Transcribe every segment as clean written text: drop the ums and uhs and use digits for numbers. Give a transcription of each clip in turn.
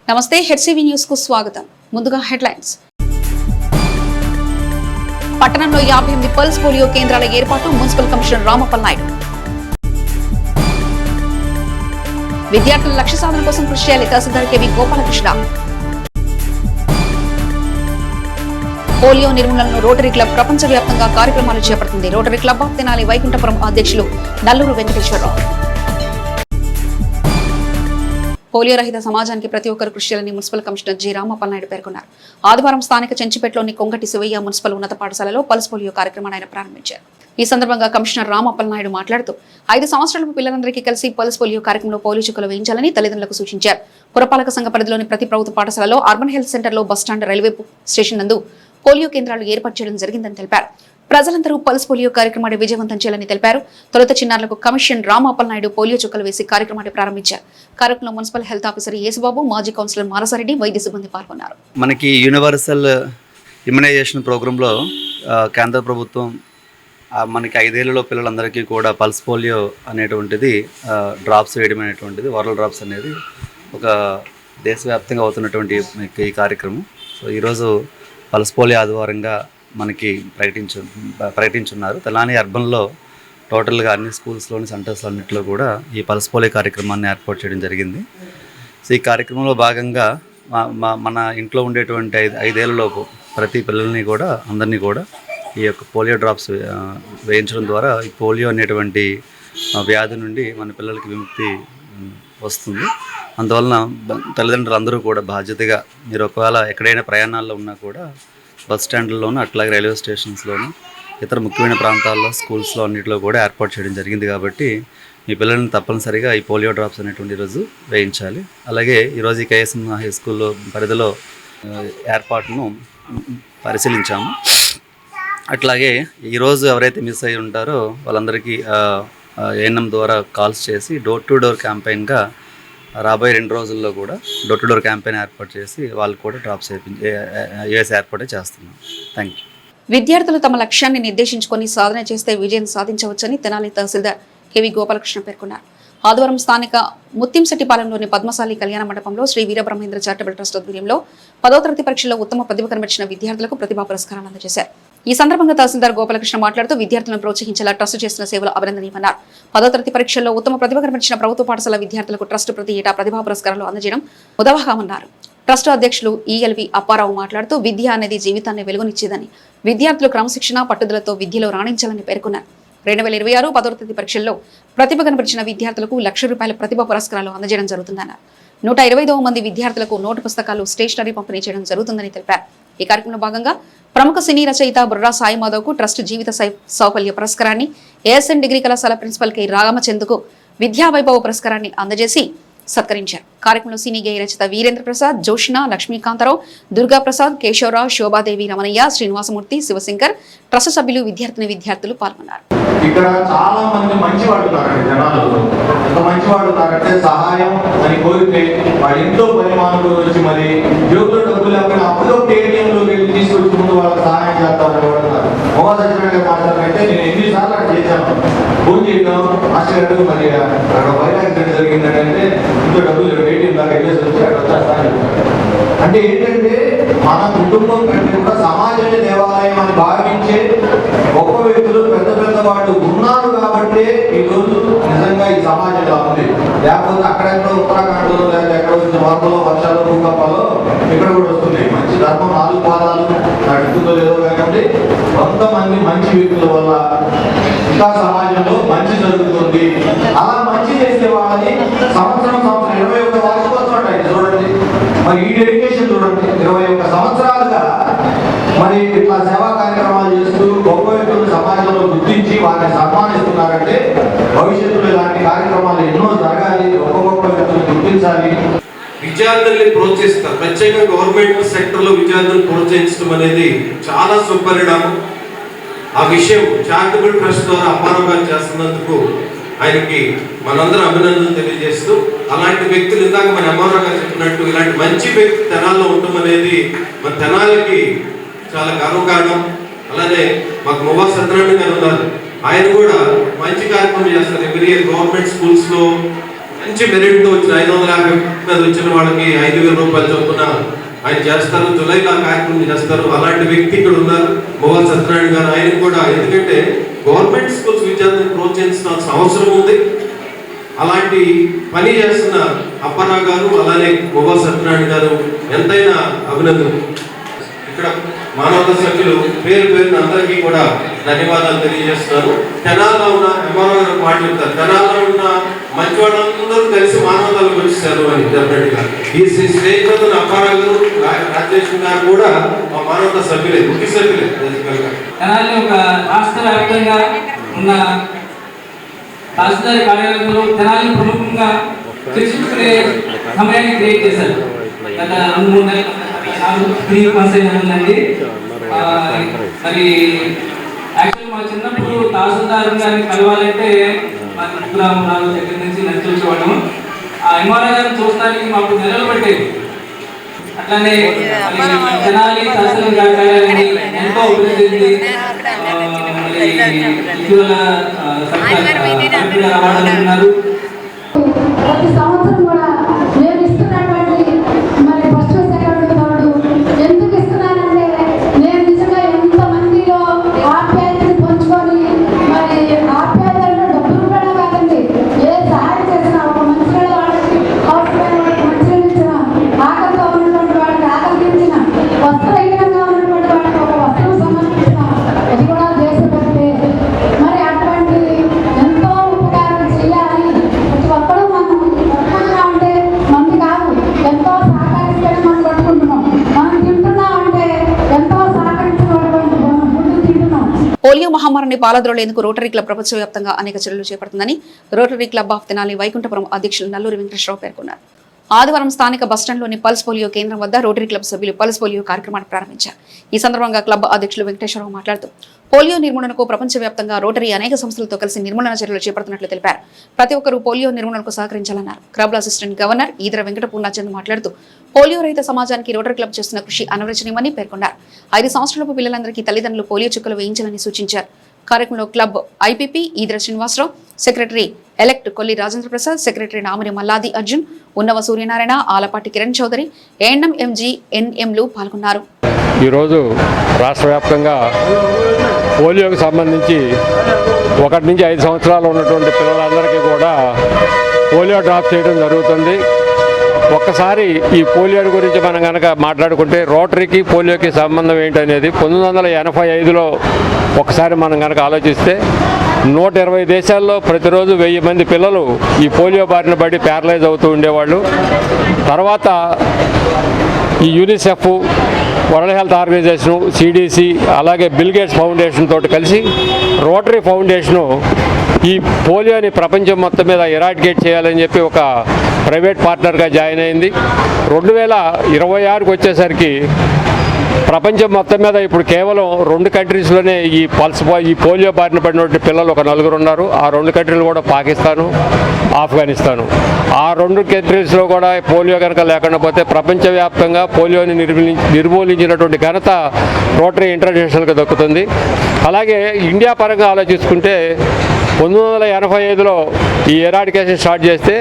నమస్తే, HCV news కు స్వాగతం. ముందుగా హెడ్లైన్స్. పట్టణంలో 58 పల్స్ పోలియో కేంద్రాల ఏర్పాటు మున్సిపల్ కమిషనర్ రామప్పల్ నాయుడు. విద్యార్థుల లక్ష్య సాధన కోసం కృషి చేయాలి తహసీల్దార్ కెవి గోపాలకృష్ణ. పోలియో నిర్మూలనను రోటరీ క్లబ్ ప్రపంచవ్యాప్తంగా కార్యక్రమాలు చేపడుతుంది. Rotary club of Tenali Vaikunthapuram అధ్యక్షులు నల్లూరు వెంకటేశ్వరరావు. పోలియో రహిత సమాజానికి ప్రతి ఒక్కరు కృషి చేయాలని మున్సిపల్ కమిషనర్ జి రామప్పల్ నాయుడు పేర్కొన్నారు. ఆదివారం స్థానిక చెంచిపేటలోని కొంగటి శివయ్య మున్సిపల్ ఉన్నత పాఠశాలలో పల్స్ పోలియో కార్యక్రమాన్ని ఆయన ప్రారంభించారు. ఈ సందర్భంగా కమిషనర్ రామప్పల్ నాయుడు మాట్లాడుతూ 5 సంవత్సరాల పిల్లలందరికీ కలిసి పల్స్ పోలియో కార్యక్రమంలో పోలియో చుక్కలు వేయించాలని తల్లిదండ్రులకు సూచించారు. పురపాలక సంఘ పరిధిలోని ప్రతి ప్రభుత్వ పాఠశాలలో అర్బన్ హెల్త్ సెంటర్లో బస్టాండ్, రైల్వే స్టేషన్ నందు పోలియో కేంద్రాలు ఏర్పాటు చేయడం జరిగిందని తెలిపారు. ప్రజలందరూ పల్స్ పోలియో కార్యక్రమాన్ని విజయవంతం చేయాలని తెలిపారు. తొలుత చిన్నారులకు కమిషనర్ రామప్పల్ నాయుడు పోలియో చుక్కలు వేసి కార్యక్రమాన్ని ప్రారంభించారు. కార్యక్రమంలో మున్సిపల్ హెల్త్ ఆఫీసర్ యేసుబాబు, మాజీ కౌన్సిలర్ మారసారెడ్డి, వైద్య సిబ్బంది పాల్గొన్నారు. మనకి యూనివర్సల్ ఇమ్యునైజేషన్ ప్రోగ్రాంలో కేంద్ర ప్రభుత్వం మనకి 5 ఏళ్లలో పిల్లలందరికీ కూడా పల్స్ పోలియో అనేటువంటిది డ్రాప్స్ వేయడం అనేటువంటిది, ఓరల్ డ్రాప్స్ అనేది ఒక దేశవ్యాప్తంగా అవుతున్నటువంటి ఈ కార్యక్రమం. సో ఈరోజు పల్స్ పోలియో ఆదివారంగా మనకి ప్రకటించున్నారు. తెలంగాణ అర్బన్లో టోటల్గా అన్ని స్కూల్స్లోని సెంటర్స్లో అన్నింటిలో కూడా ఈ పల్స్ పోలియో కార్యక్రమాన్ని ఏర్పాటు చేయడం జరిగింది. సో ఈ కార్యక్రమంలో భాగంగా మన ఇంట్లో ఉండేటువంటి 5 ఏళ్లలోపు ప్రతి పిల్లల్ని కూడా అందరినీ కూడా ఈ యొక్క పోలియో డ్రాప్స్ వేయించడం ద్వారా ఈ పోలియో అనేటువంటి వ్యాధి నుండి మన పిల్లలకి విముక్తి వస్తుంది. అందువలన తల్లిదండ్రులు అందరూ కూడా బాధ్యతగా మీరు ఒకవేళ ఎక్కడైనా ప్రయాణాల్లో ఉన్నా కూడా బస్ స్టాండ్లోనూ అట్లాగే రైల్వే స్టేషన్స్లోనూ ఇతర ముఖ్యమైన ప్రాంతాల్లో స్కూల్స్లో అన్నింటిలో కూడా ఏర్పాటు చేయడం జరిగింది. కాబట్టి మీ పిల్లల్ని తప్పనిసరిగా ఈ పోలియో డ్రాప్స్ అనేటువంటి రోజు వేయించాలి. అలాగే ఈరోజు ఈ కేఎస్ఎం హై స్కూల్లో పరిధిలో ఏర్పాటును పరిశీలించాము. అట్లాగే ఈరోజు ఎవరైతే మిస్ అయ్యి ఉంటారో వాళ్ళందరికీ ఏఎన్ఎం ద్వారా కాల్స్ చేసి డోర్ టు డోర్ క్యాంపెయిన్గా రాబోయే 2 రోజుల్లో కూడా డోర్ టు డోర్ క్యాంపెయిన్ ఏర్పాటు చేసి వాళ్ళు కూడా డ్రాప్స్ ఏర్పాటు చేస్తున్నాం. Thank you. విద్యార్థులు తమ లక్ష్యాన్ని నిర్దేశించుకొని సాధన చేస్తే విజయం సాధించవచ్చని తెనాలి తహసీల్దార్ కెవి గోపాలకృష్ణ పేర్కొన్నారు. ఆదివారం స్థానిక ముత్తింశెట్టిపాలెంలోని పద్మశాలి కళ్యాణ మండపంలో శ్రీ వీరబ్రహ్మేంద్ర చారిటబుల్ ట్రస్ట్ ఆధ్వర్యంలో 10వ తరగతి పరీక్షల్లో ఉత్తమ ప్రతిభ కనబరిచిన విద్యార్థులకు ప్రతిభా పురస్కారాలు అందజేశారు. ఈ సందర్భంగా తహసీల్దార్ గోపాలకృష్ణ మాట్లాడుతూ విద్యార్థులను ప్రోత్సహించేలా ట్రస్ట్ చేసిన సేవలు అభినందనీయమన్నారు. 10వ తరగతి పరీక్షల్లో ఉత్తమ ప్రతిభ కనబరిచిన ప్రభుత్వ పాఠశాల విద్యార్థులకు ట్రస్ట్ ప్రతి ఏటా ప్రతిభా పురస్కారాలు అందజేయడం ఉదాహరణమన్నారు. ట్రస్ట్ అధ్యక్షులు ఈఎల్వి అప్పారావు మాట్లాడుతూ విద్య అనేది జీవితాన్ని వెలుగునిచ్చేదని, విద్యార్థులు క్రమశిక్షణ పట్టుదలతో విద్యలో రాణించాలని పేర్కొన్నారు. 2026 10వ తరగతి పరీక్షల్లో ప్రతిభ కనబరిచిన విద్యార్థులకు ₹1,00,000 ప్రతిభా పురస్కారాలు అందజేయడం జరుగుతుందన్నారు. 125 మంది విద్యార్థులకు నోటు పుస్తకాలు, స్టేషనరీ పంపిణీ చేయడం జరుగుతుందని తెలిపారు. ఈ కార్యక్రమంలో భాగంగా ప్రముఖ సినీ రచయిత బుర్రా సాయి మాధవ్కు ట్రస్ట్ జీవిత సౌకల్య పురస్కారాన్ని, ఏఎస్ఎన్ డిగ్రీ కళాశాల ప్రిన్సిపల్ కె రామచంద్కు విద్యా వైభవ పురస్కారాన్ని అందజేసి సత్కరించారు. కార్యక్రమంలో సినీ గేయ రచయిత వీరేంద్ర ప్రసాద్, జోష్న, లక్ష్మీకాంతరావు, దుర్గా ప్రసాద్, కేశవరావు, శోభాదేవి, రమణయ్య, శ్రీనివాసమూర్తి, శివశంకర్, ట్రస్ట్ సభ్యులు, విద్యార్థులు పాల్గొన్నారు. ఇక్కడ చాలా మంది మంచి వాడు ఉన్నారండి. జనాలలో ఎంత మంచి వాడు ఉన్నారంటే సహాయం అని కోరితే వాళ్ళ ఇంట్లో పరిమాణంలో వచ్చి మరి జోబులో డబ్బులు లేకపోయినా అప్పుడో ఏటీఎంలో వెళ్ళి తీసుకొచ్చి ముందు వాళ్ళకి సహాయం చేస్తామని వాడుతున్నారు. మోహన్ సత్యనారాయణ గారు మాట్లాడారంటే నేను ఎన్నిసార్లు అక్కడ చేశాను. ఫోన్ చేయడం మాస్టర్ గారు మరి అక్కడ వైర్ యాక్సిడెంట్ జరిగిందంటే ఇంట్లో డబ్బులు ఏటీఎం దాకా వెళ్ళేసి వచ్చి అక్కడ వచ్చేస్తాను. అంటే ఏంటంటే మన కుటుంబం కంటే కూడా సమాజమే దేవాలయం అని భావించే గొప్ప వ్యక్తులు, పెద్ద పెద్ద వాళ్ళు ఉన్నారు కాబట్టి ఈ రోజు నిజంగా ఈ సమాజంలో ఉంది. లేకపోతే అక్కడెక్కడో ఉత్తరాఖండ్లో లేదా ఎక్కడ వచ్చిన వరదలో, వర్షాలు, భూకంపాలు ఇక్కడ కూడా వస్తుంది. మంచి ధర్మం 4 పాదాలు నడుస్తుందో లేదో కాకండి, కొంతమంది మంచి వ్యక్తుల వల్ల ఇంకా సమాజంలో మంచి జరుగుతుంది. అలా మంచి చేసే వాళ్ళని సంవత్సరం 21 వార్షికోత్సవం అంటే చూడండి, మరి ఈ డెడికేషన్ చూడండి. 21 సంవత్సరాలుగా మరి ఇట్లా సేవా కార్యక్రమాలు చేస్తూ గొప్ప వ్యక్తులు సమాజంలో గుర్తించి వారిని సన్మానిస్తున్నారంటే భవిష్యత్తులో ఇలాంటి కార్యక్రమాలు ఎన్నో జరగాలి, గొప్ప వ్యక్తులు గుర్తించాలి. విద్యార్థుల్ని ప్రోత్సహిస్తారు. ప్రత్యేకంగా గవర్నమెంట్ సెక్టర్లో విద్యార్థులను ప్రోత్సహించడం అనేది చాలా సుపరిణామం. ఆ విషయం చారిటబుల్ ట్రస్ట్ ద్వారా అప్పారావు గారు చేస్తున్నందుకు ఆయనకి మనందరం అభినందనలు తెలియజేస్తూ, అలాంటి వ్యక్తులు ఇందాక మన అమ్మారావు గారు చెప్పినట్టు ఇలాంటి మంచి వ్యక్తి తెనాల్లో ఉండటం అనేది మన తెనాలకి చాలా గర్వకారణం. అలానే మాకు మొబా సత్యనారాయణ గారు ఉన్నారు, ఆయన కూడా మంచి కార్యక్రమం చేస్తారు. ఎవ్రీ ఇయర్ గవర్నమెంట్ స్కూల్స్లో మంచి మెరిట్తో వచ్చిన 550 మీద వచ్చిన వాళ్ళకి 5,000 రూపాయలు చొప్పున ఆయన చేస్తారు. జూలైలో ఆ కార్యక్రమం చేస్తారు. అలాంటి వ్యక్తి ఇక్కడ ఉన్నారు, మోహన్ సత్యనారాయణ గారు. ఆయన కూడా ఎందుకంటే గవర్నమెంట్ స్కూల్స్ విద్యార్థులను ప్రోత్సహించాల్సిన అవసరం ఉంది. అలాంటి పని చేస్తున్న అప్పారావు గారు అలానే మోహన్ సత్యనారాయణ గారు ఎంతైనా అభినందన. ఇక్కడ మానవత సభ్యులు పేరు పేరున అందరికీ కూడా ధన్యవాదాలు తెలియజేస్తున్నారు. తెనాల్లో ఉన్న ఎంఆర్ఓ గారు మాట్లాడతారు, తెనాల్లో ఉన్న మంచి వాళ్ళందరూ కలిసి మానవతలకు వచ్చేసారు అని డెఫినెట్గా. ఈ స్టేజ్ మీద అప్పారావు గారు, రాజేష్ గారు కూడా మా మానవత సభ్యులే, ముఖ్య సభ్యులే. తెనాలి ఒక రాష్ట్ర వ్యాప్తంగా ఉన్న తహసీల్దార్ కార్యాలయంలో తెనాలి ప్రముఖంగా చర్చించుకునే సమయాన్ని క్రియేట్ చేశారు. గత 2-3 నెలలు 3 months ఉందండి. మరి యాక్చువల్ మా చిన్నప్పుడు తహసీల్దార్ గారిని కలవాలంటే మా కుగ్రామరావు దగ్గర నుంచి నడిచి వచ్చేవాళ్ళం. ఆ ఎంఆర్ఓ గారిని చూడడానికి మాకు నెలలు పట్టేది. అట్లానే తెనాలి తహసీల్దార్ కార్యాలయాన్ని ఎంతో అభివృద్ధి ఇటీవల అవార్డు ఉన్నారు. ప్రతి సంవత్సరం కూడా నేను ఇస్తున్నటువంటి మరి ఫస్ట్ సెకండ్ థర్డ్ ఎందుకు ఇస్తున్నానంటే నేను నిజంగా ఎంతమందిలో ఆప్యాయతని పంచుకొని మరి ఆప్యాయతలో డబ్బులు కూడా కాదండి, ఏ సహాయం చేసినా ఒక మంచిగా వాళ్ళకి అవసరమైన వాళ్ళకి మంచిగా ఇచ్చిన, ఆకలితో ఉన్నటువంటి వాళ్ళకి ఆకలించిన, వస్త్రహీనంగా ఉన్నటువంటి వాళ్ళకి ఒక వస్త్రం సమర్పించిన, అది కూడా దేశభక్తే. మరి అటువంటి ఎంతో ఉపకారం చేయాలి. ప్రతి ఒక్కరూ మనం పట్టుకుంటున్నాం అంటే మంది కాదు, ఎంతో సహకరిస్తేనే మనం పట్టుకుంటున్నాం. మనం తింటున్నాం అంటే ఎంతో సహకరించినటువంటి ఫుడ్ తింటున్నాం. పోలియో మహమ్మారిని పాలద్రోలేందుకు రోటరీ క్లబ్ ప్రపంచవ్యాప్తంగా అనేక చర్యలు చేపడుతుందని rotary club of Tenali Vaikunthapuram అధ్యక్షులు నల్లూరి వెంకటేశ్వరరావు పేర్కొన్నారు. ఆదివారం స్థానిక బస్టాండ్లోని పల్స్ పోలియో కేంద్రం వద్ద రోటరీ క్లబ్ సభ్యులు పల్స్ పోలియో కార్యక్రమాన్ని ప్రారంభించారు. ఈ సందర్భంగా క్లబ్ అధ్యక్షులు వెంకటేశ్వరరావు మాట్లాడుతూ పోలియో నిర్మూలనకు ప్రపంచవ్యాప్తంగా రోటరీ అనేక సంస్థలతో కలిసి నిర్మూలన చర్యలు చేపడుతున్నట్లు తెలిపారు. ప్రతి ఒక్కరూ పోలియో నిర్మూలనకు సహకరించాలన్నారు. Club assistant governor Edara Venkata Purnachand మాట్లాడుతూ పోలియో రహిత సమాజానికి రోటరీ క్లబ్ చేస్తున్న కృషి అనవరచనీయమని పేర్కొన్నారు. 5 సంవత్సరాలపు పిల్లలందరికీ తల్లిదండ్రులు పోలియో చుక్కలు వేయించాలని సూచించారు. కార్యక్రమంలో club IPP Edara Srinivasarao, secretary elect Kolli Rajendra Prasad, secretary Namari Malladi Arjun, Unnava Suryanarayana, Alapati Kiran Chaudhary, ANM ఎంజీ ఎన్ఎంలు పాల్గొన్నారు. ఈరోజు రాష్ట్ర వ్యాప్తంగా పోలియోకి సంబంధించి 1 నుంచి 5 సంవత్సరాలు ఉన్నటువంటి పిల్లలందరికీ కూడా పోలియో డ్రాప్ చేయడం జరుగుతుంది. ఒక్కసారి ఈ పోలియో గురించి మనం కనుక మాట్లాడుకుంటే రోటరీకి పోలియోకి సంబంధం ఏంటనేది 1985లో ఒకసారి మనం కనుక ఆలోచిస్తే 120 దేశాల్లో ప్రతిరోజు 1000 మంది పిల్లలు ఈ పోలియో బారిన పడి ప్యారలైజ్ అవుతూ ఉండేవాళ్ళు. తర్వాత ఈ UNICEF, world health organisation, CDC, అలాగే బిల్ గేట్స్ ఫౌండేషన్ తోటి కలిసి రోటరీ ఫౌండేషను ఈ పోలియోని ప్రపంచం మొత్తం మీద ఎరాడికేట్ చేయాలని చెప్పి ఒక ప్రైవేట్ పార్ట్నర్గా జాయిన్ అయింది. 2026కి వచ్చేసరికి ప్రపంచం మొత్తం మీద ఇప్పుడు కేవలం 2 కంట్రీస్లోనే ఈ పోలియో బారిన పడినటువంటి పిల్లలు ఒక 4 ఉన్నారు. ఆ 2 కంట్రీలు కూడా పాకిస్తాను, ఆఫ్ఘనిస్తాను. ఆ 2 కంట్రీస్లో కూడా పోలియో కనుక లేకుండా పోతే ప్రపంచవ్యాప్తంగా పోలియోని నిర్మూలించినటువంటి ఘనత రోటరీ ఇంటర్నేషనల్కి దక్కుతుంది. అలాగే ఇండియా పరంగా ఆలోచించుకుంటే 1985లో ఈ ఎరాడికేషన్ స్టార్ట్ చేస్తే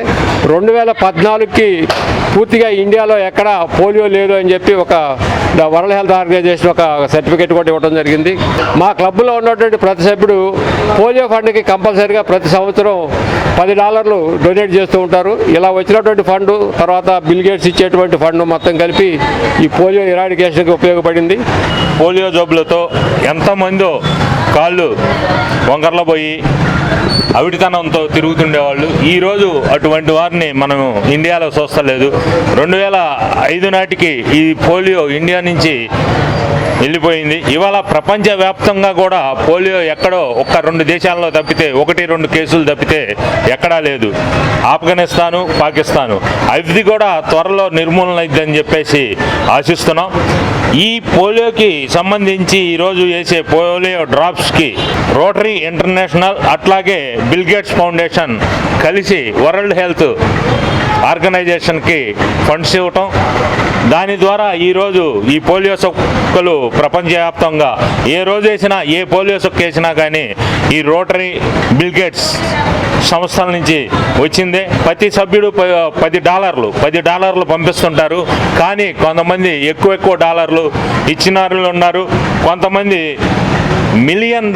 2014కి పూర్తిగా ఇండియాలో ఎక్కడ పోలియో లేదు అని చెప్పి ఒక వరల్డ్ హెల్త్ ఆర్గనైజేషన్ ఒక సర్టిఫికేట్ కూడా ఇవ్వడం జరిగింది. మా క్లబ్లో ఉన్నటువంటి ప్రతి సభ్యుడు పోలియో ఫండ్కి కంపల్సరీగా ప్రతి సంవత్సరం $10 డొనేట్ చేస్తూ ఉంటారు. ఇలా వచ్చినటువంటి ఫండ్ తర్వాత బిల్ గేట్స్ ఇచ్చేటువంటి ఫండ్ మొత్తం కలిపి ఈ పోలియో ఎరాడికేషన్కి ఉపయోగపడింది. పోలియో జబ్బులతో ఎంతమందో కాళ్ళు వంకర్లో పోయి అవిటితనంతో తిరుగుతుండేవాళ్ళు. ఈరోజు అటువంటి వారిని మనం ఇండియాలో చూస్తలేదు. 2005 నాటికి ఈ పోలియో ఇండియా నుంచి వెళ్ళిపోయింది. ఇవాళ ప్రపంచవ్యాప్తంగా కూడా పోలియో ఎక్కడో 1-2 దేశాల్లో తప్పితే 1-2 కేసులు తప్పితే ఎక్కడా లేదు. ఆఫ్ఘనిస్తాను, పాకిస్తాను, అవి కూడా త్వరలో నిర్మూలన అయిద్దని చెప్పేసి ఆశిస్తున్నాం. ఈ పోలియోకి సంబంధించి ఈరోజు వేసే పోలియో డ్రాప్స్కి రోటరీ ఇంటర్నేషనల్ అట్లాగే బిల్ గేట్స్ ఫౌండేషన్ కలిసి వరల్డ్ హెల్త్ ఆర్గనైజేషన్కి ఫండ్స్ ఇవ్వటం, దాని ద్వారా ఈరోజు ఈ పోలియో చుక్కలు ప్రపంచవ్యాప్తంగా ఏ రోజు వేసినా, ఏ పోలియో చుక్క వేసినా కానీ ఈ రోటరీ బిల్ గేట్స్ సంస్థల నుంచి వచ్చిందే. ప్రతి సభ్యుడు $10 పంపిస్తుంటారు. కానీ కొంతమంది ఎక్కువ డాలర్లు ఇచ్చిన వాళ్ళు ఉన్నారు, కొంతమంది $1 మిలియన్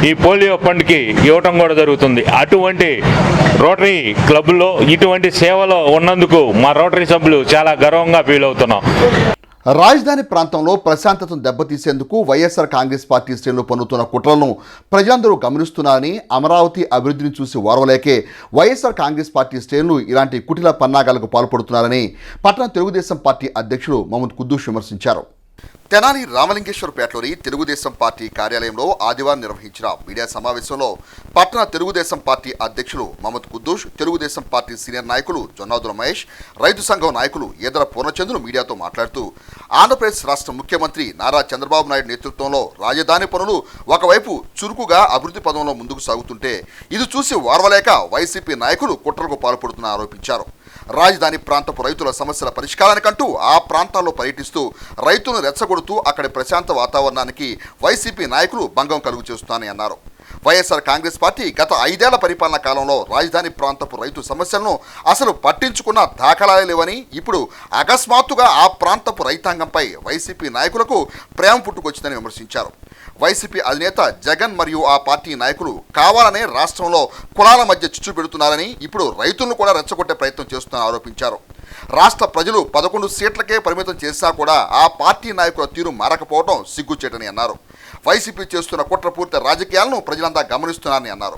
ఈ పోలియో ఫండ్కి ఇవ్వటం కూడా జరుగుతుంది. అటువంటి రోటరీ క్లబ్లో ఇటువంటి సేవలో ఉన్నందుకు మా రోటరీ సభ్యులు చాలా గర్వంగా ఫీల్ అవుతున్నాం. రాజధాని ప్రాంతంలో ప్రశాంతతను దెబ్బతీసేందుకు వైఎస్ఆర్ కాంగ్రెస్ పార్టీ శ్రేణులు పన్నుతున్న కుట్రలను ప్రజలందరూ గమనిస్తున్నారని, అమరావతి అభివృద్ధిని చూసి ఓర్వలేకే వైఎస్ఆర్ కాంగ్రెస్ పార్టీ శ్రేణులు ఇలాంటి కుటిల పన్నాగాలకు పాల్పడుతున్నారని పట్టణ తెలుగుదేశం పార్టీ అధ్యక్షుడు మహమ్మద్ కుద్దూస్ విమర్శించారు. తెనాలి రామలింగేశ్వరపేటలోని తెలుగుదేశం పార్టీ కార్యాలయంలో ఆదివారం నిర్వహించిన మీడియా సమావేశంలో పట్టణ తెలుగుదేశం పార్టీ అధ్యక్షులు మహమ్మద్ కుద్దూస్, తెలుగుదేశం పార్టీ సీనియర్ నాయకులు జొన్నాదుల మహేష్, రైతు సంఘం నాయకులు ఈదర పూర్ణచంద్రులు మీడియాతో మాట్లాడుతూ ఆంధ్రప్రదేశ్ రాష్ట్ర ముఖ్యమంత్రి నారా చంద్రబాబు నాయుడు నేతృత్వంలో రాజధాని పనులు ఒకవైపు చురుకుగా అభివృద్ధి పదంలో ముందుకు సాగుతుంటే ఇది చూసి ఓర్వలేక వైసీపీ నాయకులు కుట్రలకు పాల్పడుతున్నారని ఆరోపించారు. రాజధాని ప్రాంతపు రైతుల సమస్యల పరిష్కారానికంటూ ఆ ప్రాంతాల్లో పర్యటిస్తూ రైతులను రెచ్చగొడుతూ అక్కడి ప్రశాంత వాతావరణానికి వైసీపీ నాయకులు భంగం కలుగు చేస్తున్నారని అన్నారు. వైఎస్ఆర్ కాంగ్రెస్ పార్టీ గత 5 ఏళ్ల పరిపాలన కాలంలో రాజధాని ప్రాంతపు రైతు సమస్యలను అసలు పట్టించుకున్న దాఖలాలే లేవని, ఇప్పుడు అకస్మాత్తుగా ఆ ప్రాంతపు రైతాంగంపై వైసీపీ నాయకులకు ప్రేమ పుట్టుకొచ్చిందని విమర్శించారు. వైసీపీ అధినేత జగన్ మరియు ఆ పార్టీ నాయకులు కావాలనే రాష్ట్రంలో కులాల మధ్య చిచ్చు పెడుతున్నారని, ఇప్పుడు రైతులను కూడా రెచ్చగొట్టే ప్రయత్నం చేస్తున్నారని ఆరోపించారు. రాష్ట్ర ప్రజలు 11 సీట్లకే పరిమితం చేసినా కూడా ఆ పార్టీ నాయకుల తీరు మారకపోవడం సిగ్గుచేటని అన్నారు. వైసీపీ చేస్తున్న కుట్రపూరిత రాజకీయాలను ప్రజలంతా గమనిస్తున్నారని అన్నారు.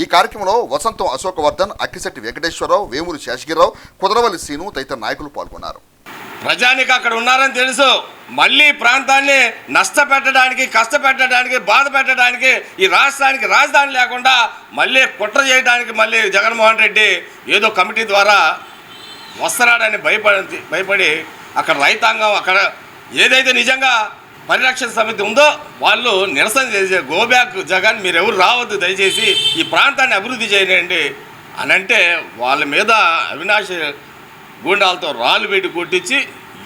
ఈ కార్యక్రమంలో వసంతం అశోకవర్ధన్, అక్కిశెట్టి వెంకటేశ్వరరావు, వేమూరి శేషగిరిరావు, కుదరవల్లి శ్రీను తదితర నాయకులు పాల్గొన్నారు. ప్రజానికి అక్కడ ఉన్నారని తెలుసు, మళ్ళీ ప్రాంతాన్ని నష్టపెట్టడానికి, కష్టపెట్టడానికి, బాధ పెట్టడానికి, ఈ రాష్ట్రానికి రాజధాని లేకుండా మళ్ళీ కుట్ర చేయడానికి మళ్ళీ జగన్మోహన్ రెడ్డి ఏదో కమిటీ ద్వారా వస్తున్నాడని భయపడి అక్కడ రైతాంగం, అక్కడ ఏదైతే నిజంగా పరిరక్షణ సమితి ఉందో వాళ్ళు నిరసన చేసే గోబ్యాక్ జగన్, మీరు ఎవరు రావద్దు, దయచేసి ఈ ప్రాంతాన్ని అభివృద్ధి చేయండి అని అంటే వాళ్ళ మీద అవినాష్ గూండాలతో రాళ్ళు పెట్టి కొట్టించి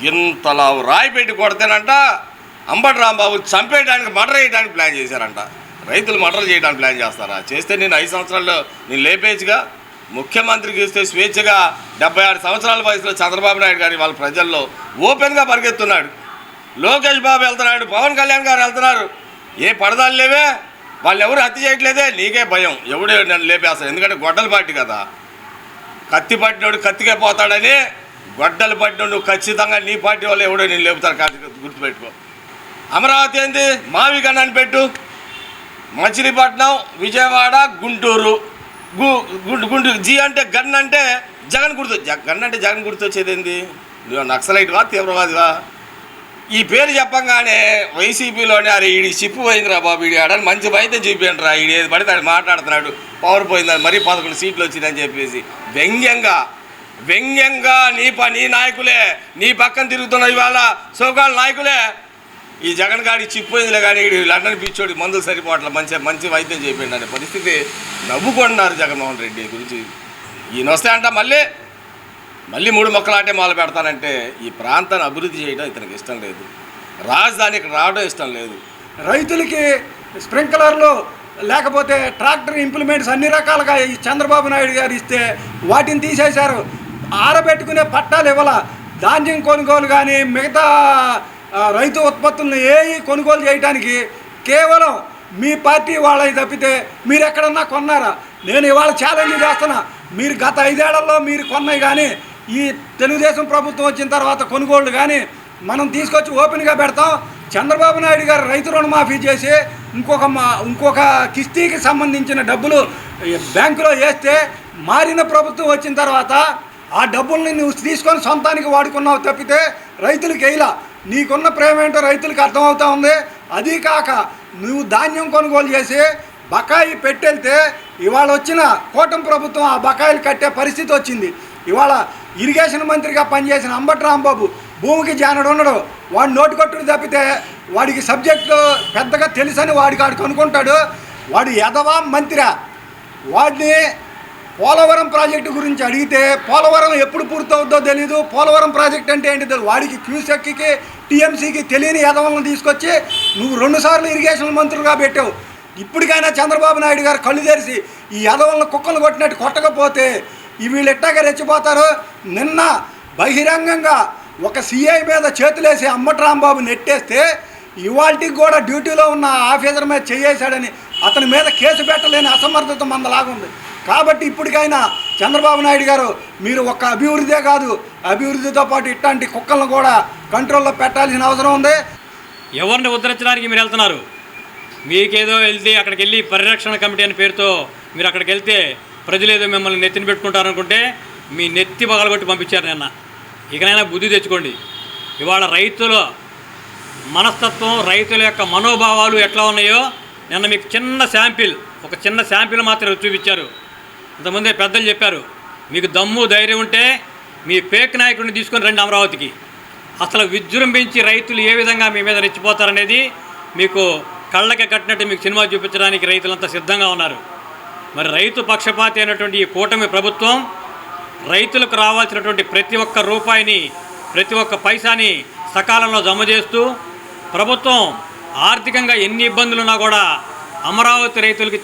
ఇంతలా రాయి పెట్టి కొడితేనంట అంబటి రాంబాబు చంపేయడానికి, మర్డర్ చేయడానికి ప్లాన్ చేశారంట. రైతులు మర్డర్ చేయడానికి ప్లాన్ చేస్తారా? చేస్తే నేను 5 సంవత్సరాల్లో నేను లేపేచ్చుగా. ముఖ్యమంత్రికి ఇస్తే స్వేచ్ఛగా 76 సంవత్సరాల వయసులో చంద్రబాబు నాయుడు గారి వాళ్ళ ప్రజల్లో ఓపెన్గా పరిగెత్తున్నాడు. లోకేష్ బాబు వెళ్తున్నాడు, పవన్ కళ్యాణ్ గారు వెళ్తున్నారు. ఏ పడదాలు లేవే, వాళ్ళు ఎవరు హత్య చేయట్లేదే, నీకే భయం ఎవడు నన్ను లేపేస్తాడు. ఎందుకంటే గొడ్డలు పార్టీ కదా, కత్తి పట్టినోడు కత్తికే పోతాడని, గొడ్డలు పట్టినోడు ఖచ్చితంగా నీ పార్టీ వాళ్ళు ఎవడో నేను లేపుతారు. గుర్తుపెట్టుకో. అమరావతి ఏంది, మావి గన్నాన్ని పెట్టు, మచిలీపట్నం, విజయవాడ, గుంటూరు. గుంటూరు జీ అంటే గన్ అంటే జగన్ గుర్తు, గన్ అంటే జగన్ గుర్తు వచ్చేది ఏంది? నువ్వు నక్సలైట్వా, తీవ్రవాదివా? ఈ పేరు చెప్పంగానే వైసీపీలోనే అరే ఈడి చిప్పు పోయిందిరా బాబు, ఈడి ఆడని మంచి అయితే చూపించండి రా, ఈడు ఏది పడితే మాట్లాడుతున్నాడు, పవర్ పోయిందని, మరీ 11 సీట్లు వచ్చిందని చెప్పేసి వ్యంగ్యంగా నీ నాయకులే, నీ పక్కన తిరుగుతున్న ఇవాళ సోకాళ్ళ నాయకులే ఈ జగన్ గాడి చిప్పోయిందిలే కానీ లండన్ పిచ్చోడి మందులు సరిపోవట్ల, మంచి వైద్యం చేయండి అనే పరిస్థితి నవ్వుకుంటున్నారు జగన్మోహన్ రెడ్డి గురించి. ఈయన వస్తే అంట మళ్ళీ 3 మొక్కలాటే మొదలు పెడతానంటే ఈ ప్రాంతాన్ని అభివృద్ధి చేయడం ఇతనికి ఇష్టం లేదు, రాజధానికి రావడం ఇష్టం లేదు. రైతులకి స్ప్రింక్లర్లు లేకపోతే ట్రాక్టర్ ఇంప్లిమెంట్స్ అన్ని రకాలుగా ఈ చంద్రబాబు నాయుడు గారు ఇస్తే వాటిని తీసేశారు. ఆరబెట్టుకునే పట్టాలు ఇవ్వాల, ధాన్యం కొనుగోలు కానీ మిగతా రైతు ఉత్పత్తులను కొనుగోలు చేయడానికి కేవలం మీ పార్టీ వాళ్ళని తప్పితే మీరు ఎక్కడన్నా కొన్నారా? నేను ఇవాళ ఛాలెంజ్ చేస్తున్నా, మీరు గత 5 ఏళ్లలో మీరు కొన్నాయి కానీ ఈ తెలుగుదేశం ప్రభుత్వం వచ్చిన తర్వాత కొనుగోళ్లు కానీ మనం తీసుకొచ్చి ఓపెన్గా పెడతాం. చంద్రబాబు నాయుడు గారు రైతు రుణమాఫీ చేసి ఇంకొక కిస్తీకి సంబంధించిన డబ్బులు బ్యాంకులో వేస్తే మారిన ప్రభుత్వం వచ్చిన తర్వాత ఆ డబ్బుల్ని నువ్వు తీసుకొని సొంతానికి వాడుకున్నావు తప్పితే రైతులకు వేయలా. నీకున్న ప్రేమ ఏంటో రైతులకు అర్థమవుతా ఉంది. అదీ కాక నువ్వు ధాన్యం కొనుగోలు చేసి బకాయి పెట్టెళ్తే ఇవాళ వచ్చిన కూటమి ప్రభుత్వం ఆ బకాయిలు కట్టే పరిస్థితి వచ్చింది. ఇవాళ ఇరిగేషన్ మంత్రిగా పనిచేసిన అంబటి రాంబాబు భూమికి జానడు ఉండడు, వాడు నోటికొట్టుడు తప్పితే వాడికి సబ్జెక్టు పెద్దగా తెలుసని వాడికి అనుకుంటాడు. వాడు ఎదవా మంత్రిరా, వాడిని పోలవరం ప్రాజెక్టు గురించి అడిగితే పోలవరం ఎప్పుడు పూర్తవుద్దో తెలీదు, పోలవరం ప్రాజెక్ట్ అంటే ఏంటి తెలియదు. వాడికి క్యూసెక్కి టీఎంసీకి తెలియని యదవలను తీసుకొచ్చి నువ్వు 2 సార్లు ఇరిగేషన్ మంత్రులుగా పెట్టావు. ఇప్పటికైనా చంద్రబాబు నాయుడు గారు కళ్ళు తెరిచి ఈ యదవలను కుక్కలు కొట్టినట్టు కొట్టకపోతే వీళ్ళు ఎట్టాగా రెచ్చిపోతారు. నిన్న బహిరంగంగా ఒక సిఐ మీద చేతులేసి అంబటి రాంబాబు నెట్టేస్తే ఇవాళకి కూడా డ్యూటీలో ఉన్న ఆఫీసర్ మీద చేయేశాడని అతని మీద కేసు పెట్టలేని అసమర్థత మందలాగుంది. కాబట్టి ఇప్పటికైనా చంద్రబాబు నాయుడు గారు మీరు ఒక్క అభివృద్ధే కాదు, అభివృద్ధితో పాటు ఇట్లాంటి కుక్కలను కూడా కంట్రోల్లో పెట్టాల్సిన అవసరం ఉంది. ఎవరిని ఉద్ధరించడానికి మీరు వెళ్తున్నారు? మీకేదో వెళ్తే అక్కడికి వెళ్ళి పరిరక్షణ కమిటీ అనే పేరుతో మీరు అక్కడికి వెళ్తే ప్రజలు ఏదో మిమ్మల్ని నెత్తిని పెట్టుకుంటారనుకుంటే మీ నెత్తి పగలగొట్టి పంపించారు నిన్న. ఇకనైనా బుద్ధి తెచ్చుకోండి. ఇవాళ రైతుల మనస్తత్వం, రైతుల యొక్క మనోభావాలు ఎట్లా ఉన్నాయో నిన్న మీకు ఒక చిన్న శాంపిల్ మాత్రమే చూపించారు. ఇంతకుముందే పెద్దలు చెప్పారు, మీకు దమ్ము ధైర్యం ఉంటే మీ ఫేక్ నాయకుడిని తీసుకొని రండి అమరావతికి. అసలు విజృంభించి రైతులు ఏ విధంగా మీ మీద రెచ్చిపోతారనేది మీకు కళ్ళకి కట్టినట్టు మీకు సినిమా చూపించడానికి రైతులంతా సిద్ధంగా ఉన్నారు. మరి రైతు పక్షపాతి అయినటువంటి ఈ కూటమి ప్రభుత్వం రైతులకు రావాల్సినటువంటి ప్రతి ఒక్క రూపాయిని, ప్రతి ఒక్క పైసాని సకాలంలో జమ చేస్తూ ప్రభుత్వం ఆర్థికంగా ఎన్ని ఇబ్బందులున్నా కూడా అమరావతి రైతులకి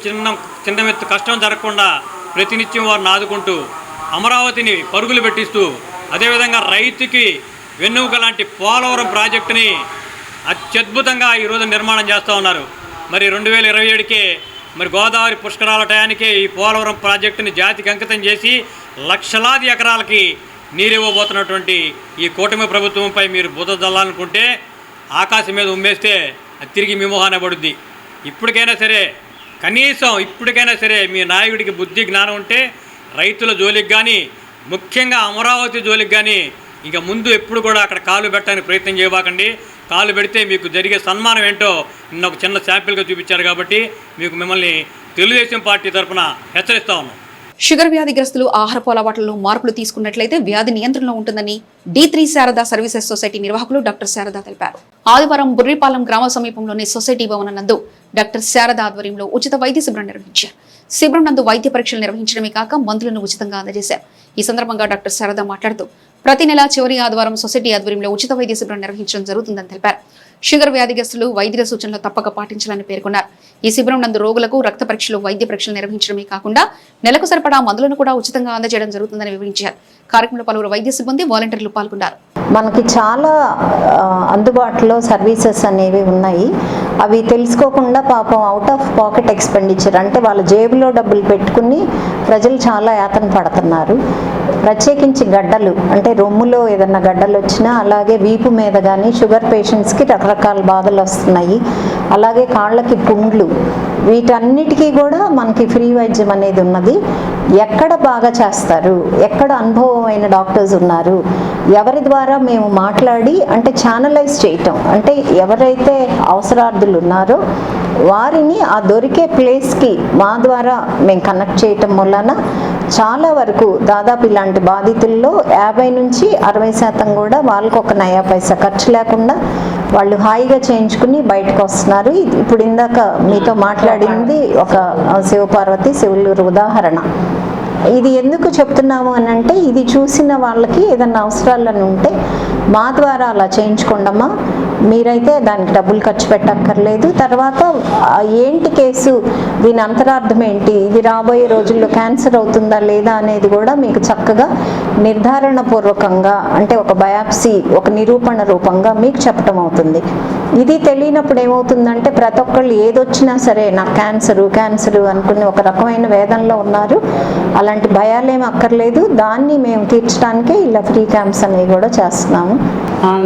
చిన్నమెత్తు కష్టం జరగకుండా ప్రతినిత్యం వారిని ఆదుకుంటూ అమరావతిని పరుగులు పెట్టిస్తూ అదేవిధంగా రైతుకి వెన్నెముక లాంటి పోలవరం ప్రాజెక్టుని అత్యద్భుతంగా ఈరోజు నిర్మాణం చేస్తూ ఉన్నారు. మరి 2027కే మరి గోదావరి పుష్కరాల టయానికే ఈ పోలవరం ప్రాజెక్టుని జాతికి అంకితం చేసి లక్షలాది ఎకరాలకి నీరివ్వబోతున్నటువంటి ఈ కూటమి ప్రభుత్వంపై మీరు బుధ జల్లాలనుకుంటే ఆకాశం మీద ఉమ్మేస్తే అది తిరిగి మీ మొహాన పడుద్ది. ఇప్పటికైనా సరే, కనీసం ఇప్పటికైనా సరే మీ నాయకుడికి బుద్ధి జ్ఞానం ఉంటే రైతుల జోలికి కానీ, ముఖ్యంగా అమరావతి జోలికి కానీ ఇంకా ముందు ఎప్పుడు కూడా అక్కడ కాలు పెట్టడానికి ప్రయత్నం చేయబాకండి. కాలు పెడితే మీకు జరిగే సన్మానం ఏంటో నిన్న ఒక చిన్న శాంపిల్గా చూపించారు. కాబట్టి మిమ్మల్ని తెలుగుదేశం పార్టీ తరఫున హెచ్చరిస్తా ఉన్నాం. షుగర్ వ్యాధిగ్రస్తులు ఆహారపు అలవాట్లలో మార్పులు తీసుకున్నట్లయితే వ్యాధి నియంత్రణలో ఉంటుందని D3 శారదా సర్వీసెస్ సొసైటీ నిర్వాహకులు డాక్టర్ శారదా తెలిపారు. ఆదివారం బుర్రిపాలెం గ్రామ సమీపంలోని సొసైటీ భవనం నందు డాక్టర్ శారదా ఆధ్వర్యంలో ఉచిత వైద్య శిబిరం నిర్వహించారు. శిబిరం నందు వైద్య పరీక్షలు నిర్వహించడమే కాక మందులను ఉచితంగా అందజేశారు. ఈ సందర్భంగా డాక్టర్ శారదా మాట్లాడుతూ ప్రతి నెల చివరి ఆదివారం సొసైటీ ఆధ్వర్యంలో ఉచిత వైద్య శిబిరం నిర్వహించడం జరుగుతుందని తెలిపారు. షుగర్ వ్యాధిగ్రస్తులు వైద్యుల సూచనలు తప్పక పాటించాలని పేర్కొన్నారు. ఈ శిబిరం నందు రోగులకు రక్త పరీక్షలు, వైద్య పరీక్షలు నిర్వహించడమే కాకుండా నెలకు సరిపడా మందులను కూడా ఉచితంగా అందజేయడం జరుగుతుందని వివరించారు. కార్యక్రమంలో పలువురు వైద్య సిబ్బంది, వాలంటీర్లు పాల్గొన్నారు. మనకి చాలా అందుబాటులో సర్వీసెస్ అనేవి ఉన్నాయి. అవి తెలుసుకోకుండా పాపం అవుట్ ఆఫ్ పాకెట్ ఎక్స్పెండిచర్ అంటే వాళ్ళ జేబులో డబ్బులు పెట్టుకుని ప్రజలు చాలా యాతన పడుతున్నారు. ప్రత్యేకించి గడ్డలు అంటే రొమ్ములో ఏదన్నా గడ్డలు వచ్చినా, అలాగే వీపు మీద కానీ షుగర్ పేషెంట్స్కి రకరకాల బాధలు వస్తున్నాయి. అలాగే కాళ్ళకి పుండ్లు, వీటన్నిటికీ కూడా మనకి ఫ్రీ వైద్యం అనేది ఉన్నది. ఎక్కడ బాగా చేస్తారు, ఎక్కడ అనుభవమైన డాక్టర్స్ ఉన్నారు, ఎవరి ద్వారా మేము మాట్లాడి అంటే ఛానలైజ్ చేయటం, అంటే ఎవరైతే అవసరార్థులు ఉన్నారో వారిని ఆ దొరికే ప్లేస్కి మా ద్వారా మేము కనెక్ట్ చేయటం వలన చాలా వరకు దాదాపు ఇలాంటి బాధితుల్లో 50 నుంచి 60% కూడా వాళ్ళకు ఒక నయా పైసా ఖర్చు లేకుండా వాళ్ళు హాయిగా చేయించుకుని బయటకు వస్తున్నారు. ఇప్పుడు ఇందాక మీతో మాట్లాడింది ఒక శివపార్వతి శివులూరు ఉదాహరణ. ఇది ఎందుకు చెప్తున్నాము అని అంటే, ఇది చూసిన వాళ్ళకి ఏదన్నా అవసరాలను ఉంటే మా ద్వారా అలా చేయించుకోండమ్మా, మీరైతే దానికి డబ్బులు ఖర్చు పెట్టక్కర్లేదు. తర్వాత ఏంటి కేసు, దీని అంతరార్థం ఏంటి, ఇది రాబోయే రోజుల్లో క్యాన్సర్ అవుతుందా లేదా అనేది కూడా మీకు చక్కగా నిర్ధారణ పూర్వకంగా అంటే ఒక బయాప్సీ, ఒక నిరూపణ రూపంగా మీకు చెప్పడం అవుతుంది. ఇది తెలియనప్పుడు ఏమవుతుందంటే ప్రతి ఒక్కళ్ళు ఏదొచ్చినా సరే నాకు క్యాన్సరు అనుకుని ఒక రకమైన వేదనలో ఉన్నారు. అలాంటి భయాలేమి అక్కర్లేదు. దాన్ని మేము తీర్చడానికే ఇలా ఫ్రీ క్యాంప్స్ అనేవి కూడా చేస్తున్నాము.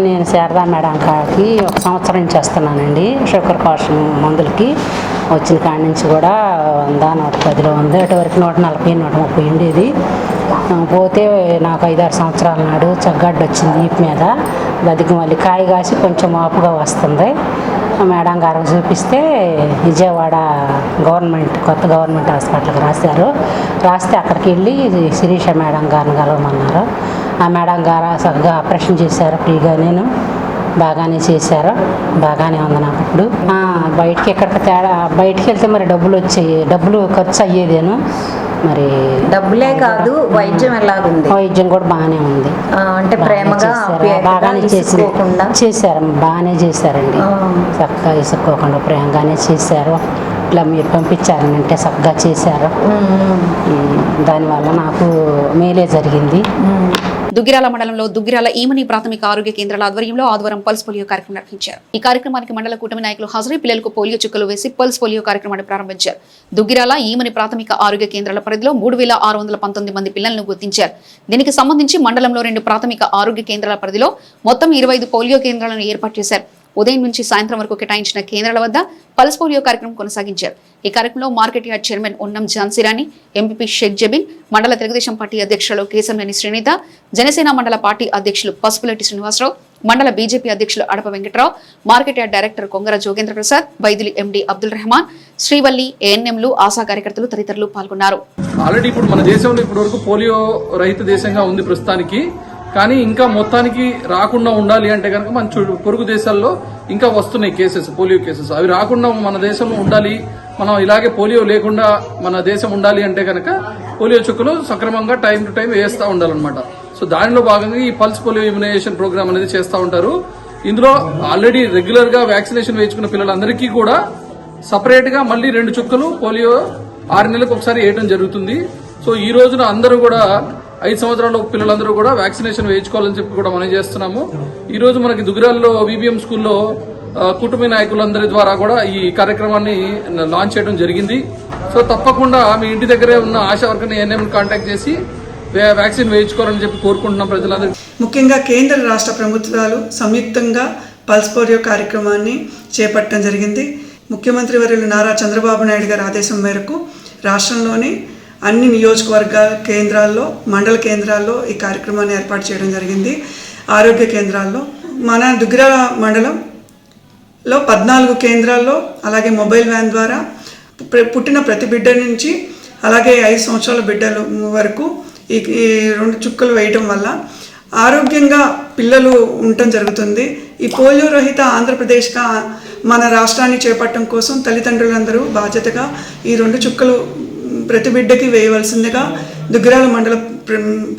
నేను శారదా మేడం కాడికి 1 సంవత్సరం నుంచి వస్తున్నానండి. షుగర్ కాషన్ మందులకి వచ్చిన కాడి నుంచి కూడా 100, 110 ఉంది. అటువరకు 140, 130 ఉండేది. పోతే నాకు 5-6 సంవత్సరాల నాడు చగ్గడ్డ వచ్చింది వీపు మీద. బతికి మళ్ళీ కాయ కాసి కొంచెం మాపుగా వస్తుంది. మేడం గారు చూపిస్తే విజయవాడ కొత్త గవర్నమెంట్ హాస్పిటల్కి రాస్తే అక్కడికి వెళ్ళి శిరీష మేడం గారిని కలవమన్నారు. ఆ మేడం గారు చక్కగా ఆపరేషన్ చేశారు ఫ్రీగా. నేను బాగానే చేశారు, బాగానే ఉంది నాకు ఇప్పుడు. బయటికి ఎక్కడికి బయటికి వెళ్తే మరి డబ్బులు ఖర్చు అయ్యేదేను. మరి డబ్బులే కాదు, వైద్యం ఎలాగుంది? వైద్యం కూడా బాగానే ఉంది. అంటే ప్రేమగా బాగానే చేశారు, బాగానే చేశారండి. చక్కగా ఇసుకోకుండా ప్రేమగానే చేశారు. ఇట్లా మీరు పంపించారనంటే చక్కగా చేశారు. దానివల్ల నాకు మేలే జరిగింది. దుగ్గిరాల మండలంలో దుగ్గిరాల ఈమని ప్రాథమిక ఆరోగ్య కేంద్రాల ఆధ్వర్యంలో ఆదివారం పల్స్ పోలియో కార్యక్రమం నిర్వహించారు. ఈ కార్యక్రమానికి మండల కూటమి నాయకులు హాజరై పిల్లలకు పోలియో చుక్కలు వేసి పల్స్ పోలియో కార్యక్రమాన్ని ప్రారంభించారు. దుగ్గిరాల ఈమని ప్రాథమిక ఆరోగ్య కేంద్రాల పరిధిలో 3619 మంది పిల్లలను గుర్తించారు. దీనికి సంబంధించి మండలంలో 2 ప్రాథమిక ఆరోగ్య కేంద్రాల పరిధిలో మొత్తం 25 పోలియో కేంద్రాలను ఏర్పాటు చేశారు. ఉదయం నుంచి సాయంత్రం వరకు కేటాయించిన కేంద్రాల వద్ద పల్స్ పోలియో కార్యక్రమం కొనసాగించారు. ఈ కార్యక్రమంలో మార్కెట్ యార్డ్ చైర్మన్ ఉన్నం ఝాన్సీరాణి, ఎంపీపీ షేక్ జబీన్, మండల తెలుగుదేశం పార్టీ అధ్యక్షులు కేశంనేని శ్రీనిత, జనసేన మండల పార్టీ అధ్యక్షులు పసుపులెట్టి శ్రీనివాసరావు, మండల బీజేపీ అధ్యక్షులు Adapa Venkatarao, market yard director Kongara Jogendra Prasad, వైద్యులు ఎండి అబ్దుల్ రెహమాన్, శ్రీవల్లి, ఏఎన్ఎంలు, ఆశా కార్యకర్తలు తదితరులు పాల్గొన్నారు. ఆల్రెడీ ఇప్పుడు మన దేశంలో ఇప్పటివరకు పోలియో రహిత దేశంగా ఉంది ప్రస్తుతానికి. కానీ ఇంకా మొత్తానికి రాకుండా ఉండాలి అంటే కనుక మన పొరుగు దేశాల్లో ఇంకా వస్తున్నాయి కేసెస్, పోలియో కేసెస్. అవి రాకుండా మన దేశంలో ఉండాలి, మనం ఇలాగే పోలియో లేకుండా మన దేశం ఉండాలి అంటే కనుక పోలియో చుక్కలు సక్రమంగా టైం టు టైం వేస్తూ ఉండాలన్నమాట. సో దానిలో భాగంగా ఈ పల్స్ పోలియో ఇమ్యునైజేషన్ ప్రోగ్రామ్ అనేది చేస్తూ ఉంటారు. ఇందులో ఆల్రెడీ రెగ్యులర్ గా వ్యాక్సినేషన్ వేయించుకున్న పిల్లలందరికీ కూడా సపరేట్ గా మళ్ళీ 2 చుక్కలు పోలియో 6 నెలలకు ఒకసారి వేయడం జరుగుతుంది. సో ఈ రోజున అందరూ కూడా 5 సంవత్సరాల పిల్లలందరూ కూడా వ్యాక్సినేషన్ వేయించుకోవాలని చెప్పి కూడా మనం చేస్తున్నాము. ఈ రోజు మనకి దుగ్గిరాల్లో విబిఎం స్కూల్లో కుటుంబ నాయకులందరి ద్వారా కూడా ఈ కార్యక్రమాన్ని లాంచ్ చేయడం జరిగింది. సో తప్పకుండా మీ ఇంటి దగ్గరే ఉన్న ఆశా వర్కర్ని ఏఎన్ఎం కాంటాక్ట్ చేసి వ్యాక్సిన్ వేయించుకోవాలని చెప్పి కోరుకుంటున్నాం ప్రజలందరూ. ముఖ్యంగా కేంద్ర రాష్ట్ర ప్రభుత్వాలు సంయుక్తంగా పల్స్ పోలియో కార్యక్రమాన్ని చేపట్టడం జరిగింది. ముఖ్యమంత్రి వర్యులు నారా చంద్రబాబు నాయుడు గారి ఆదేశం మేరకు రాష్ట్రంలోని అన్ని నియోజకవర్గ కేంద్రాల్లో, మండల కేంద్రాల్లో ఈ కార్యక్రమాన్ని ఏర్పాటు చేయడం జరిగింది. ఆరోగ్య కేంద్రాల్లో మన దుగ్గిరాల మండలంలో 14 కేంద్రాల్లో అలాగే మొబైల్ వ్యాన్ ద్వారా పుట్టిన ప్రతి బిడ్డ నుంచి అలాగే 5 సంవత్సరాల బిడ్డల వరకు ఈ 2 చుక్కలు వేయటం వల్ల ఆరోగ్యంగా పిల్లలు ఉండటం జరుగుతుంది. ఈ పోలియో రహిత ఆంధ్రప్రదేశ్గా మన రాష్ట్రాన్ని చేపట్టడం కోసం తల్లిదండ్రులందరూ బాధ్యతగా ఈ 2 చుక్కలు ప్రతి బిడ్డకి వేయవలసిందిగా దుగ్గిరాల మండల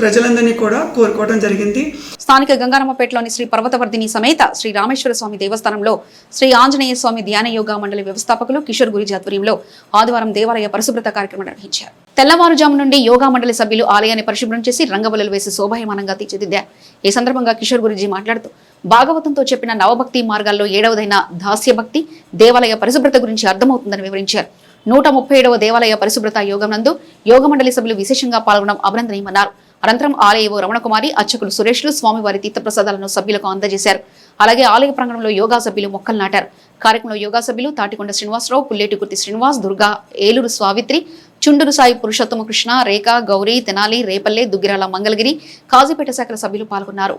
ప్రజలందరినీ కూడా కోరుకోవడం జరిగింది. స్థానిక గంగారమ్మపేటలోని శ్రీ పర్వతవర్ధిని సమేత శ్రీ రామేశ్వర స్వామి దేవస్థానంలో శ్రీ ఆంజనేయ స్వామి ధ్యాన యోగా మండలి వ్యవస్థాపకులు కిషోర్ గురుజీ ఆధ్వర్యంలో ఆదివారం దేవాలయ పరిశుభ్రత కార్యక్రమం నిర్వహించారు. తెల్లవారుజాము నుండి యోగా మండలి సభ్యులు ఆలయాన్ని పరిశుభ్రం చేసి రంగవల్లులు వేసి శోభాయమానంగా తీర్చిదిద్దారు. ఈ సందర్భంగా కిషోర్ గురుజీ మాట్లాడుతూ భాగవతంతో చెప్పిన నవభక్తి మార్గాల్లో 7వదైన దాస్యభక్తి దేవాలయ పరిశుభ్రత గురించి అర్థమవుతుందని వివరించారు. 137వ దేవాలయ పరిశుభ్రత యోగం నందు యోగ మండలి సభ్యులు విశేషంగా పాల్గొనడం అభినందనీయమన్నారు. అనంతరం ఆలయవో రమణకుమారి, అర్చకులు సురేష్లు స్వామివారి తీర్థప్రసాదాలను సభ్యులకు అందజేశారు. అలాగే ఆలయ ప్రాంగణంలో యోగా సభ్యులు మొక్కలు నాటారు. కార్యక్రమంలో యోగా సభ్యులు తాటికొండ శ్రీనివాసరావు, పుల్లేటికుర్తి శ్రీనివాస్, దుర్గా, ఏలూరు సావిత్రి, చుండూరు సాయి పురుషోత్తమ కృష్ణ, రేఖ, గౌరీ, తెనాలి, రేపల్లె, దుగ్గిరాల మంగళగిరి, కాజీపేట శాఖల సభ్యులు పాల్గొన్నారు.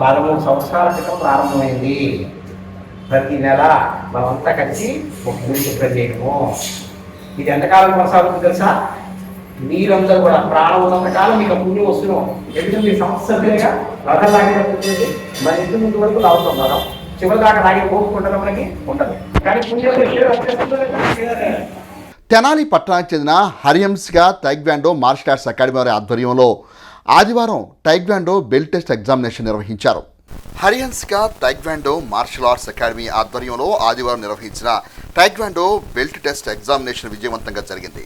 పదమూడు సంవత్సరాల క్రితం ప్రారంభమైంది. ప్రతి నెల మనమంతా కలిసి ఒక గురించి చేయడము. ఇది ఎంతకాలం కొనసాగుతుంది తెలుసా? మీరందరూ కూడా ప్రాణం ఉన్నంత కాలం మీకు పుణ్యం వస్తున్నాం. ఎందుకంటే మీ సంస్థగా రథం లాగేటప్పుడు మన ఇంటి ముందు వరకు లాగుతాం కదా, చివరి దాకా లాగే పోసుకుంటాం మనకి ఉండదు. కానీ పుణ్యం తెనాలి పట్టణానికి చెందిన హరియంస్గా టైక్వాండో మార్షల్ ఆర్ట్స్ అకాడమీ వారి ఆధ్వర్యంలో ఆదివారం టైక్వాండో బెల్ట్ టెస్ట్ ఎగ్జామినేషన్ నిర్వహించారు. హరియంస్గా టైక్వాండో మార్షల్ ఆర్ట్స్ అకాడమీ ఆధ్వర్యంలో ఆదివారం నిర్వహించిన టైక్వాండో బెల్ట్ టెస్ట్ ఎగ్జామినేషన్ విజయవంతంగా జరిగింది.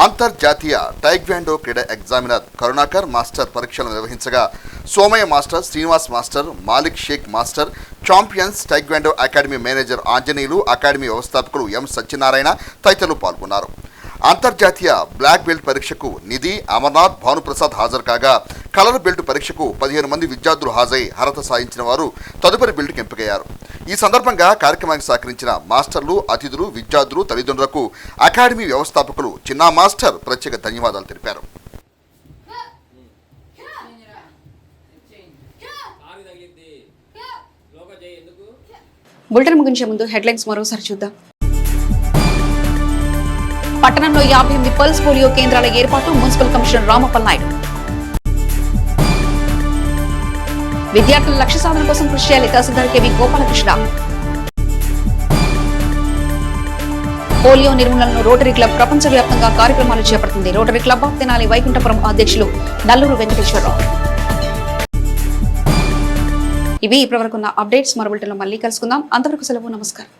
అంతర్జాతీయ టైక్వాండో క్రీడా ఎగ్జామినర్ కరుణాకర్ మాస్టర్ పరీక్షలు నిర్వహించగా Somayya master, Srinivas master, Malik Sheikh master, champions taekwondo academy manager Anjaneyulu, academy వ్యవస్థాపకులు ఎం సత్యనారాయణ తదితరులు పాల్గొన్నారు. అంతర్జాతీయ బ్లాక్ బెల్ట్ పరీక్షకు నిధి, అమర్నాథ్, భానుప్రసాద్ హాజరు కాగా కలర్ బెల్ట్ పరీక్షకు 15 మంది విద్యార్థులు హాజరై అర్హత సాధించిన వారు తదుపరి బెల్ట్కి ఎంపికయ్యారు. ఈ సందర్భంగా కార్యక్రమానికి సహకరించిన మాస్టర్లు, అతిథులు, విద్యార్థులు, తల్లిదండ్రులకు అకాడమీ వ్యవస్థాపకులు చిన్నా మాస్టర్ ప్రత్యేక ధన్యవాదాలు తెలిపారు. బులెటిన్ ముగించే ముందు హెడ్లైన్స్ మరోసారి చూద్దాం. పట్టణంలో 58 పల్స్ పోలియో కేంద్రాల ఏర్పాటు మున్సిపల్ కమిషనర్ రామప్పల్ నాయుడు. విద్యార్థుల లక్ష్య సాధన కోసం కృషి చేయాలి తహసీల్దార్ కేవి గోపాలకృష్ణ. పోలియో నిర్మూలనను రోటరీ క్లబ్ ప్రపంచవ్యాప్తంగా కార్యక్రమాలు చేపడుతుంది. Rotary club of Tenali Vaikunthapuram అధ్యక్షులు నల్లూరు వెంకటేశ్వరరావు. ఇవి ఇప్పటివరకున్న అప్డేట్స్. మరో బులెటిన్లో మళ్ళీ కలుసుకుందాం. అంతవరకు సెలవు. నమస్కారం.